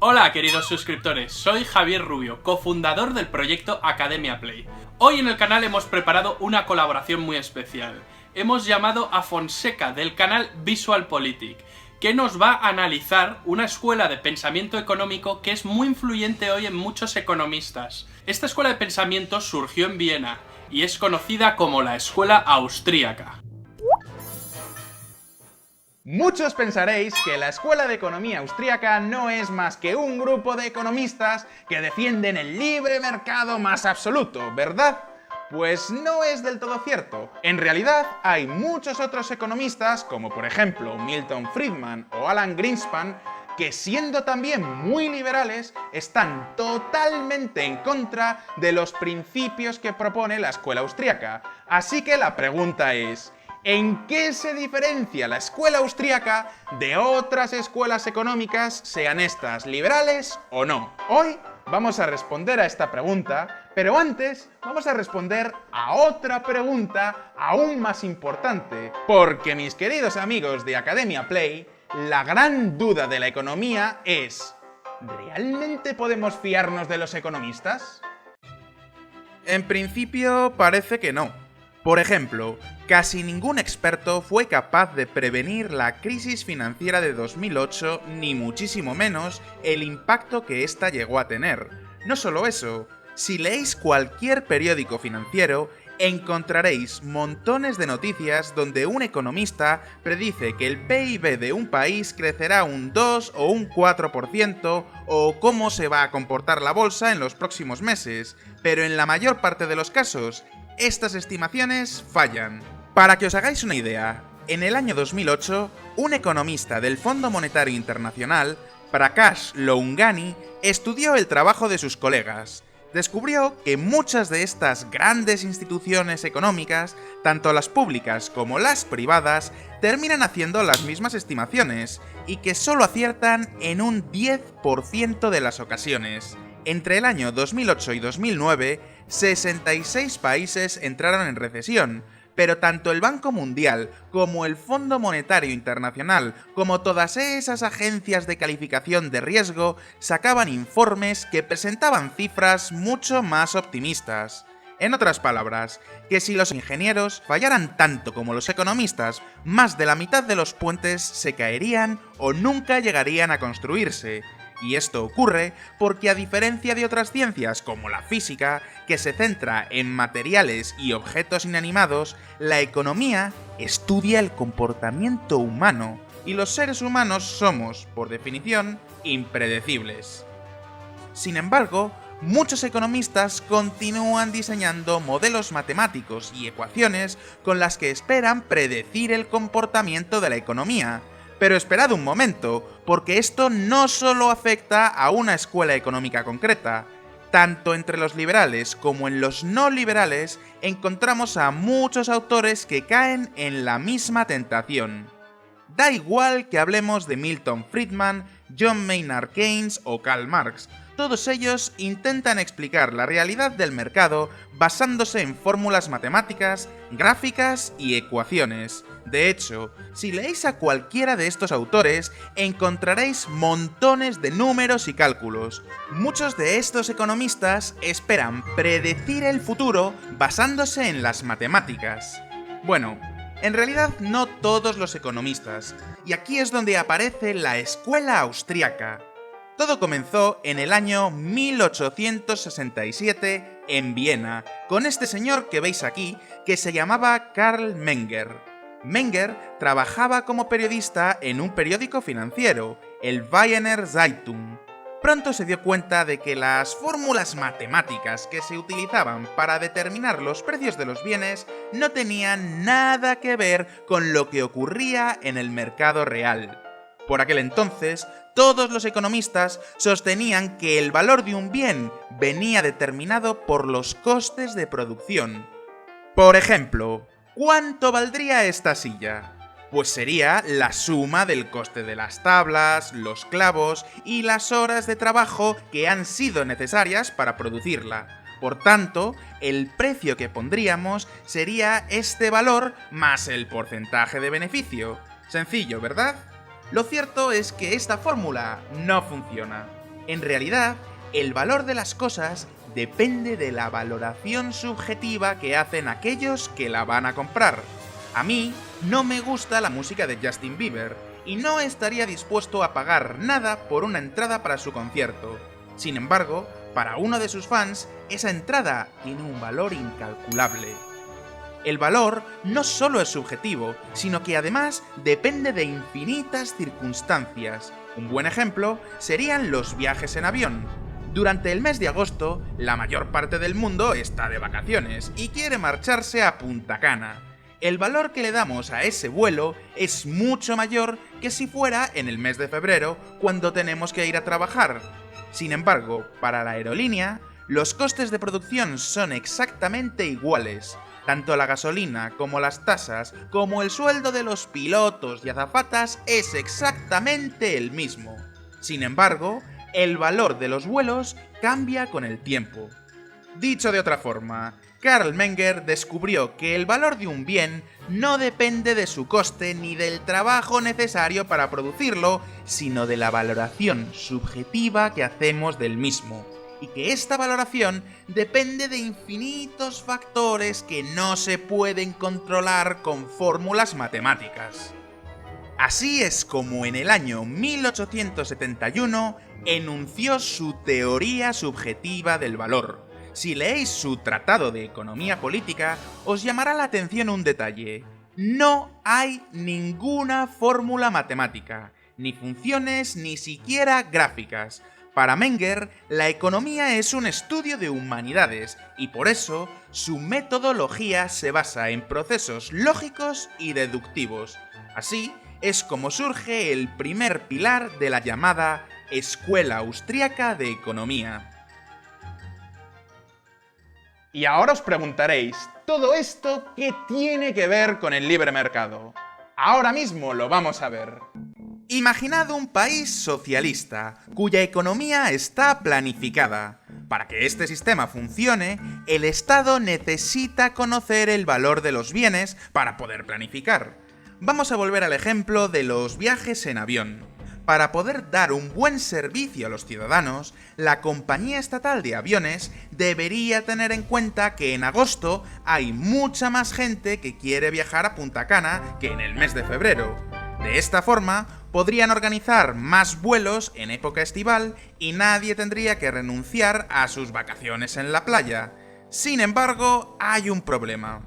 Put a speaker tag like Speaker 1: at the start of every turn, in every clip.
Speaker 1: Hola queridos suscriptores, soy Javier Rubio, cofundador del proyecto Academia Play. Hoy en el canal hemos preparado una colaboración muy especial. Hemos llamado a Fonseca del canal VisualPolitik, que nos va a analizar una escuela de pensamiento económico que es muy influyente hoy en muchos economistas. Esta escuela de pensamiento surgió en Viena y es conocida como la escuela austríaca.
Speaker 2: Muchos pensaréis que la Escuela de Economía Austríaca no es más que un grupo de economistas que defienden el libre mercado más absoluto, ¿verdad? Pues no es del todo cierto. En realidad hay muchos otros economistas, como por ejemplo Milton Friedman o Alan Greenspan, que siendo también muy liberales, están totalmente en contra de los principios que propone la escuela austríaca. Así que la pregunta es: ¿en qué se diferencia la escuela austríaca de otras escuelas económicas, sean estas liberales o no? Hoy vamos a responder a esta pregunta, pero antes vamos a responder a otra pregunta aún más importante. Porque, mis queridos amigos de Academia Play, la gran duda de la economía es: ¿realmente podemos fiarnos de los economistas? En principio parece que no. Por ejemplo, casi ningún experto fue capaz de prevenir la crisis financiera de 2008, ni muchísimo menos el impacto que ésta llegó a tener. No solo eso, si leéis cualquier periódico financiero, encontraréis montones de noticias donde un economista predice que el PIB de un país crecerá un 2 o un 4%, o cómo se va a comportar la bolsa en los próximos meses, pero en la mayor parte de los casos, estas estimaciones fallan. Para que os hagáis una idea, en el año 2008, un economista del Fondo Monetario Internacional, Prakash Loungani, estudió el trabajo de sus colegas. Descubrió que muchas de estas grandes instituciones económicas, tanto las públicas como las privadas, terminan haciendo las mismas estimaciones, y que solo aciertan en un 10% de las ocasiones. Entre el año 2008 y 2009, 66 países entraron en recesión, pero tanto el Banco Mundial como el Fondo Monetario Internacional, como todas esas agencias de calificación de riesgo, sacaban informes que presentaban cifras mucho más optimistas. En otras palabras, que si los ingenieros fallaran tanto como los economistas, más de la mitad de los puentes se caerían o nunca llegarían a construirse. Y esto ocurre porque, a diferencia de otras ciencias como la física, que se centra en materiales y objetos inanimados, la economía estudia el comportamiento humano, y los seres humanos somos, por definición, impredecibles. Sin embargo, muchos economistas continúan diseñando modelos matemáticos y ecuaciones con las que esperan predecir el comportamiento de la economía. Pero esperad un momento, porque esto no solo afecta a una escuela económica concreta. Tanto entre los liberales como en los no liberales encontramos a muchos autores que caen en la misma tentación. Da igual que hablemos de Milton Friedman, John Maynard Keynes o Karl Marx. Todos ellos intentan explicar la realidad del mercado basándose en fórmulas matemáticas, gráficas y ecuaciones. De hecho, si leéis a cualquiera de estos autores, encontraréis montones de números y cálculos. Muchos de estos economistas esperan predecir el futuro basándose en las matemáticas. Bueno, en realidad no todos los economistas, y aquí es donde aparece la escuela austríaca. Todo comenzó en el año 1867 en Viena, con este señor que veis aquí, que se llamaba Karl Menger. Menger trabajaba como periodista en un periódico financiero, el Wiener Zeitung. Pronto se dio cuenta de que las fórmulas matemáticas que se utilizaban para determinar los precios de los bienes no tenían nada que ver con lo que ocurría en el mercado real. Por aquel entonces, todos los economistas sostenían que el valor de un bien venía determinado por los costes de producción. Por ejemplo, ¿cuánto valdría esta silla? Pues sería la suma del coste de las tablas, los clavos y las horas de trabajo que han sido necesarias para producirla. Por tanto, el precio que pondríamos sería este valor más el porcentaje de beneficio. Sencillo, ¿verdad? Lo cierto es que esta fórmula no funciona. En realidad, el valor de las cosas depende de la valoración subjetiva que hacen aquellos que la van a comprar. A mí no me gusta la música de Justin Bieber y no estaría dispuesto a pagar nada por una entrada para su concierto. Sin embargo, para uno de sus fans, esa entrada tiene un valor incalculable. El valor no solo es subjetivo, sino que además depende de infinitas circunstancias. Un buen ejemplo serían los viajes en avión. Durante el mes de agosto, la mayor parte del mundo está de vacaciones y quiere marcharse a Punta Cana. El valor que le damos a ese vuelo es mucho mayor que si fuera en el mes de febrero, cuando tenemos que ir a trabajar. Sin embargo, para la aerolínea, los costes de producción son exactamente iguales. Tanto la gasolina como las tasas, como el sueldo de los pilotos y azafatas es exactamente el mismo. Sin embargo, el valor de los vuelos cambia con el tiempo. Dicho de otra forma, Carl Menger descubrió que el valor de un bien no depende de su coste ni del trabajo necesario para producirlo, sino de la valoración subjetiva que hacemos del mismo. Y que esta valoración depende de infinitos factores que no se pueden controlar con fórmulas matemáticas. Así es como en el año 1871 enunció su teoría subjetiva del valor. Si leéis su Tratado de Economía Política, os llamará la atención un detalle. No hay ninguna fórmula matemática, ni funciones, ni siquiera gráficas. Para Menger, la economía es un estudio de humanidades y por eso su metodología se basa en procesos lógicos y deductivos. Así es como surge el primer pilar de la llamada Escuela Austríaca de Economía. Y ahora os preguntaréis, ¿todo esto qué tiene que ver con el libre mercado? Ahora mismo lo vamos a ver. Imaginad un país socialista, cuya economía está planificada. Para que este sistema funcione, el Estado necesita conocer el valor de los bienes para poder planificar. Vamos a volver al ejemplo de los viajes en avión. Para poder dar un buen servicio a los ciudadanos, la compañía estatal de aviones debería tener en cuenta que en agosto hay mucha más gente que quiere viajar a Punta Cana que en el mes de febrero. De esta forma, podrían organizar más vuelos en época estival y nadie tendría que renunciar a sus vacaciones en la playa. Sin embargo, hay un problema.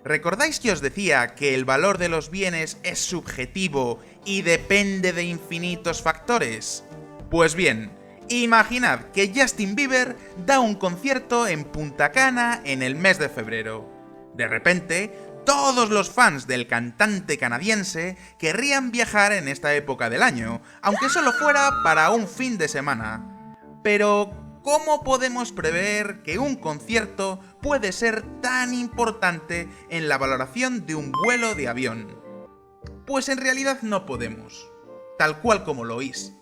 Speaker 2: ¿Recordáis que os decía que el valor de los bienes es subjetivo y depende de infinitos factores? Pues bien, imaginad que Justin Bieber da un concierto en Punta Cana en el mes de febrero. De repente, todos los fans del cantante canadiense querrían viajar en esta época del año, aunque solo fuera para un fin de semana. Pero, ¿cómo podemos prever que un concierto puede ser tan importante en la valoración de un vuelo de avión? Pues en realidad no podemos, tal cual como lo oís.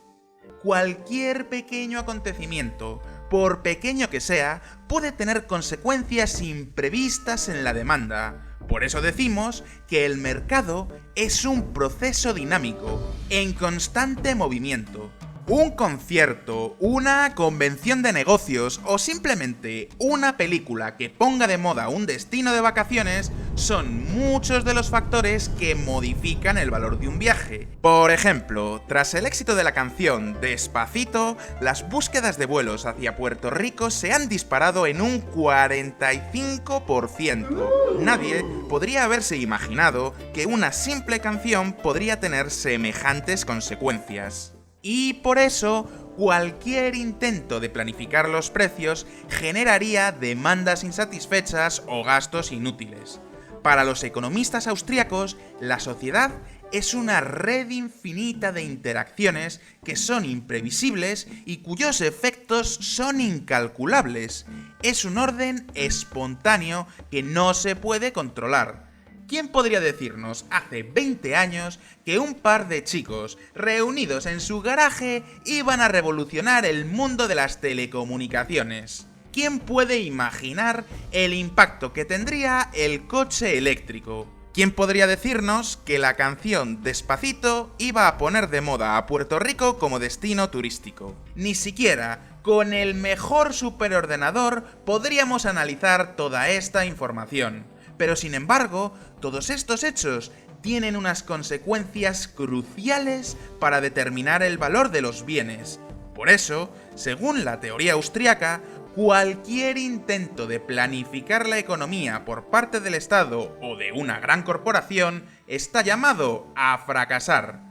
Speaker 2: Cualquier pequeño acontecimiento, por pequeño que sea, puede tener consecuencias imprevistas en la demanda. Por eso decimos que el mercado es un proceso dinámico, en constante movimiento. Un concierto, una convención de negocios o simplemente una película que ponga de moda un destino de vacaciones son muchos de los factores que modifican el valor de un viaje. Por ejemplo, tras el éxito de la canción Despacito, las búsquedas de vuelos hacia Puerto Rico se han disparado en un 45%. Nadie podría haberse imaginado que una simple canción podría tener semejantes consecuencias. Y por eso, cualquier intento de planificar los precios generaría demandas insatisfechas o gastos inútiles. Para los economistas austríacos, la sociedad es una red infinita de interacciones que son imprevisibles y cuyos efectos son incalculables. Es un orden espontáneo que no se puede controlar. ¿Quién podría decirnos hace 20 años que un par de chicos reunidos en su garaje iban a revolucionar el mundo de las telecomunicaciones? ¿Quién puede imaginar el impacto que tendría el coche eléctrico? ¿Quién podría decirnos que la canción Despacito iba a poner de moda a Puerto Rico como destino turístico? Ni siquiera con el mejor superordenador podríamos analizar toda esta información. Pero sin embargo, todos estos hechos tienen unas consecuencias cruciales para determinar el valor de los bienes. Por eso, según la teoría austríaca, cualquier intento de planificar la economía por parte del Estado o de una gran corporación está llamado a fracasar.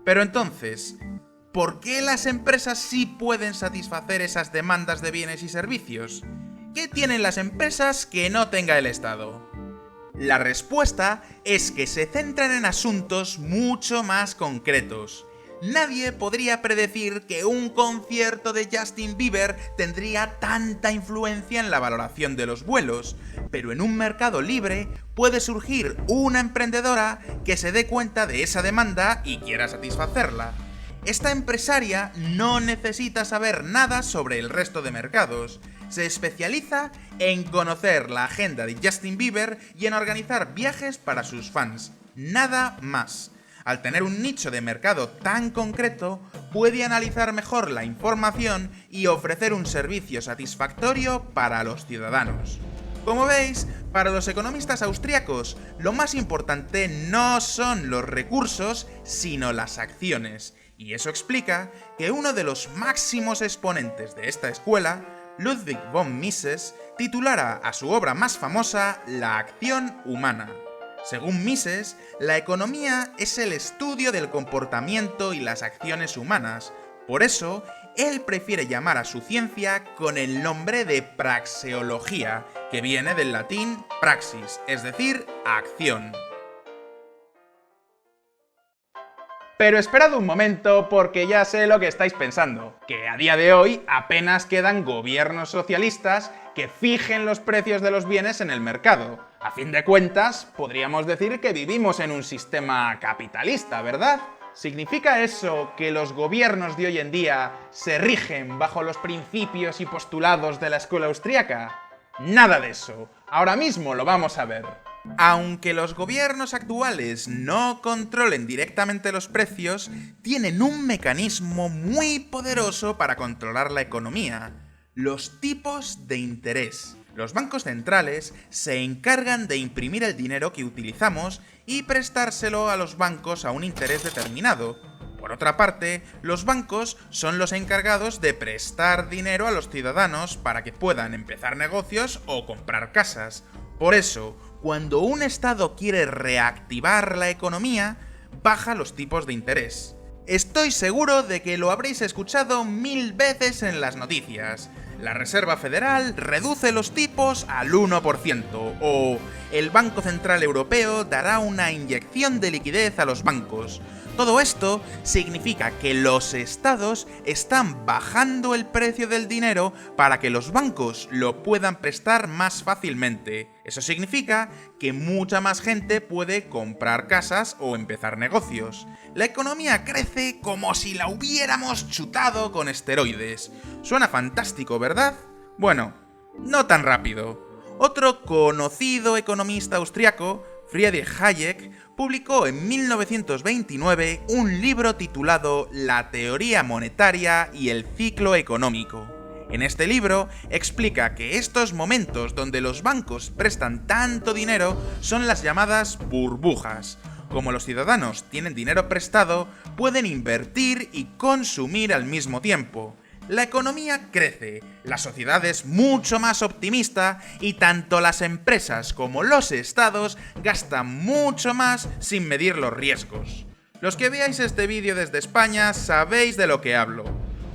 Speaker 2: Pero entonces, ¿por qué las empresas sí pueden satisfacer esas demandas de bienes y servicios? ¿Qué tienen las empresas que no tenga el Estado? La respuesta es que se centran en asuntos mucho más concretos. Nadie podría predecir que un concierto de Justin Bieber tendría tanta influencia en la valoración de los vuelos, pero en un mercado libre puede surgir una emprendedora que se dé cuenta de esa demanda y quiera satisfacerla. Esta empresaria no necesita saber nada sobre el resto de mercados. Se especializa en conocer la agenda de Justin Bieber y en organizar viajes para sus fans. Nada más. Al tener un nicho de mercado tan concreto, puede analizar mejor la información y ofrecer un servicio satisfactorio para los ciudadanos. Como veis, para los economistas austríacos, lo más importante no son los recursos, sino las acciones. Y eso explica que uno de los máximos exponentes de esta escuela, Ludwig von Mises, titulara a su obra más famosa La acción humana. Según Mises, la economía es el estudio del comportamiento y las acciones humanas. Por eso, él prefiere llamar a su ciencia con el nombre de praxeología, que viene del latín praxis, es decir, acción.
Speaker 3: Pero esperad un momento porque ya sé lo que estáis pensando, que a día de hoy apenas quedan gobiernos socialistas que fijen los precios de los bienes en el mercado. A fin de cuentas, podríamos decir que vivimos en un sistema capitalista, ¿verdad? ¿Significa eso que los gobiernos de hoy en día se rigen bajo los principios y postulados de la escuela austríaca? Nada de eso. Ahora mismo lo vamos a ver.
Speaker 2: Aunque los gobiernos actuales no controlen directamente los precios, tienen un mecanismo muy poderoso para controlar la economía: los tipos de interés. Los bancos centrales se encargan de imprimir el dinero que utilizamos y prestárselo a los bancos a un interés determinado. Por otra parte, los bancos son los encargados de prestar dinero a los ciudadanos para que puedan empezar negocios o comprar casas. Por eso, cuando un Estado quiere reactivar la economía, baja los tipos de interés. Estoy seguro de que lo habréis escuchado 1000 veces en las noticias. La Reserva Federal reduce los tipos al 1%, o el Banco Central Europeo dará una inyección de liquidez a los bancos. Todo esto significa que los estados están bajando el precio del dinero para que los bancos lo puedan prestar más fácilmente. Eso significa que mucha más gente puede comprar casas o empezar negocios. La economía crece como si la hubiéramos chutado con esteroides. Suena fantástico, ¿verdad? Bueno, no tan rápido. Otro conocido economista austriaco, Friedrich Hayek, publicó en 1929 un libro titulado La teoría monetaria y el ciclo económico. En este libro explica que estos momentos donde los bancos prestan tanto dinero son las llamadas burbujas. Como los ciudadanos tienen dinero prestado, pueden invertir y consumir al mismo tiempo. La economía crece, la sociedad es mucho más optimista y tanto las empresas como los estados gastan mucho más sin medir los riesgos. Los que veáis este vídeo desde España sabéis de lo que hablo.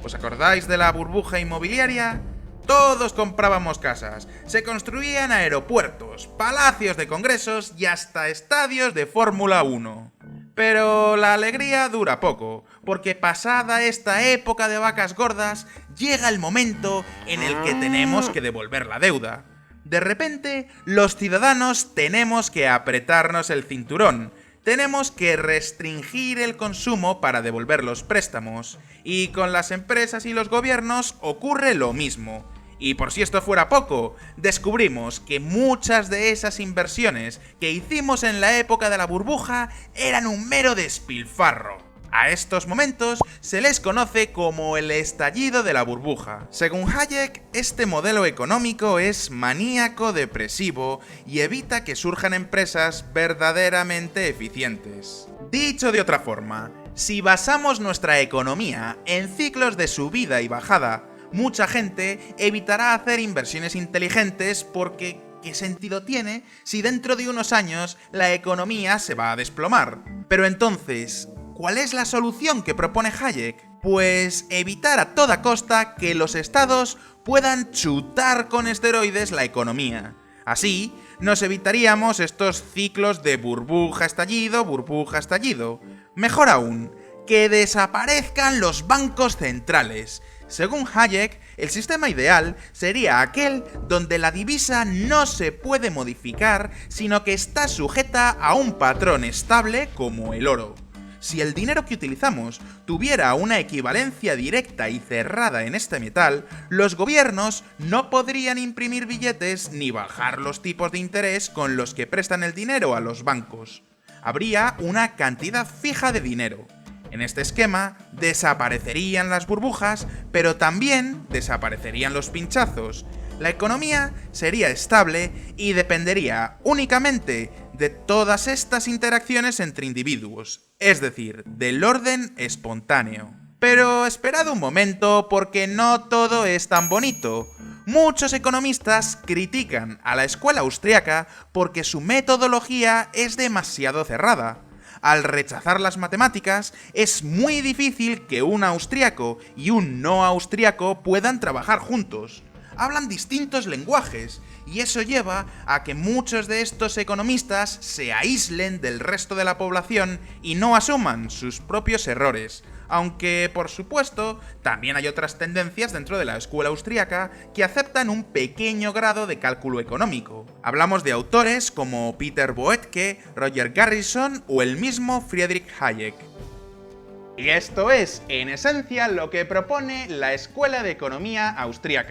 Speaker 2: ¿Os acordáis de la burbuja inmobiliaria? Todos comprábamos casas, se construían aeropuertos, palacios de congresos y hasta estadios de Fórmula 1. Pero la alegría dura poco, porque pasada esta época de vacas gordas, llega el momento en el que tenemos que devolver la deuda. De repente, los ciudadanos tenemos que apretarnos el cinturón, tenemos que restringir el consumo para devolver los préstamos, y con las empresas y los gobiernos ocurre lo mismo.
Speaker 3: Y por si esto fuera poco, descubrimos que muchas de esas inversiones que hicimos en la época de la burbuja eran un mero despilfarro. A estos momentos se les conoce como el estallido de la burbuja. Según Hayek, este modelo económico es maníaco depresivo y evita que surjan empresas verdaderamente eficientes. Dicho de otra forma, si basamos nuestra economía en ciclos de subida y bajada, mucha gente evitará hacer inversiones inteligentes porque ¿qué sentido tiene si dentro de unos años la economía se va a desplomar? Pero entonces, ¿cuál es la solución que propone Hayek? Pues evitar a toda costa que los estados puedan chutar con esteroides la economía. Así, nos evitaríamos estos ciclos de burbuja estallido. Mejor aún, que desaparezcan los bancos centrales. Según Hayek, el sistema ideal sería aquel donde la divisa no se puede modificar, sino que está sujeta a un patrón estable como el oro. Si el dinero que utilizamos tuviera una equivalencia directa y cerrada en este metal, los gobiernos no podrían imprimir billetes ni bajar los tipos de interés con los que prestan el dinero a los bancos. Habría una cantidad fija de dinero. En este esquema desaparecerían las burbujas, pero también desaparecerían los pinchazos. La economía sería estable y dependería únicamente de todas estas interacciones entre individuos, es decir, del orden espontáneo. Pero esperad un momento, porque no todo es tan bonito. Muchos economistas critican a la escuela austriaca porque su metodología es demasiado cerrada. Al rechazar las matemáticas, es muy difícil que un austriaco y un no austriaco puedan trabajar juntos. Hablan distintos lenguajes, y eso lleva a que muchos de estos economistas se aíslen del resto de la población y no asuman sus propios errores. Aunque, por supuesto, también hay otras tendencias dentro de la escuela austríaca que aceptan un pequeño grado de cálculo económico. Hablamos de autores como Peter Boetke, Roger Garrison o el mismo Friedrich Hayek.
Speaker 2: Y esto es, en esencia, lo que propone la Escuela de Economía Austríaca.